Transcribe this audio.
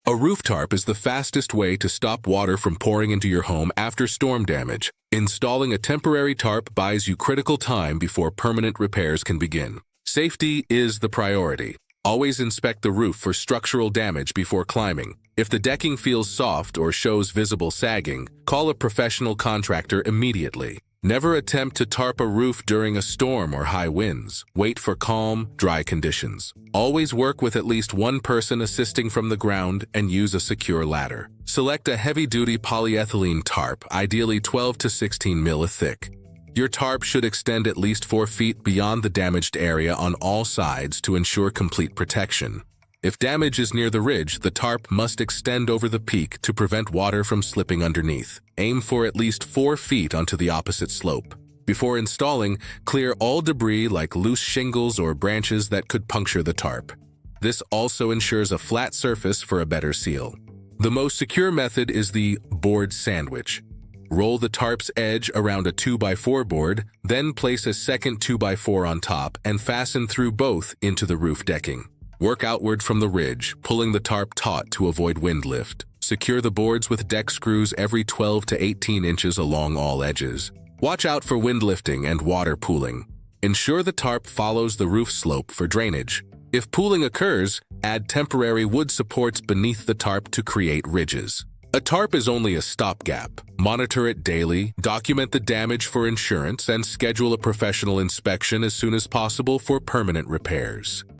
A roof tarp is the fastest way to stop water from pouring into your home after storm damage. Installing a temporary tarp buys you critical time before permanent repairs can begin. Safety is the priority. Always inspect the roof for structural damage before climbing. If the decking feels soft or shows visible sagging, call a professional contractor immediately. Never attempt to tarp a roof during a storm or high winds. Wait for calm, dry conditions. Always work with at least one person assisting from the ground and use a secure ladder. Select a heavy-duty polyethylene tarp, ideally 12 to 16 mm thick. Your tarp should extend at least 4 feet beyond the damaged area on all sides to ensure complete protection. If damage is near the ridge, the tarp must extend over the peak to prevent water from slipping underneath. Aim for at least 4 feet onto the opposite slope. Before installing, clear all debris like loose shingles or branches that could puncture the tarp. This also ensures a flat surface for a better seal. The most secure method is the board sandwich. Roll the tarp's edge around a 2x4 board, then place a second 2x4 on top and fasten through both into the roof decking. Work outward from the ridge, pulling the tarp taut to avoid wind lift. Secure the boards with deck screws every 12 to 18 inches along all edges. Watch out for wind lifting and water pooling. Ensure the tarp follows the roof slope for drainage. If pooling occurs, add temporary wood supports beneath the tarp to create ridges. A tarp is only a stopgap. Monitor it daily, document the damage for insurance, and schedule a professional inspection as soon as possible for permanent repairs.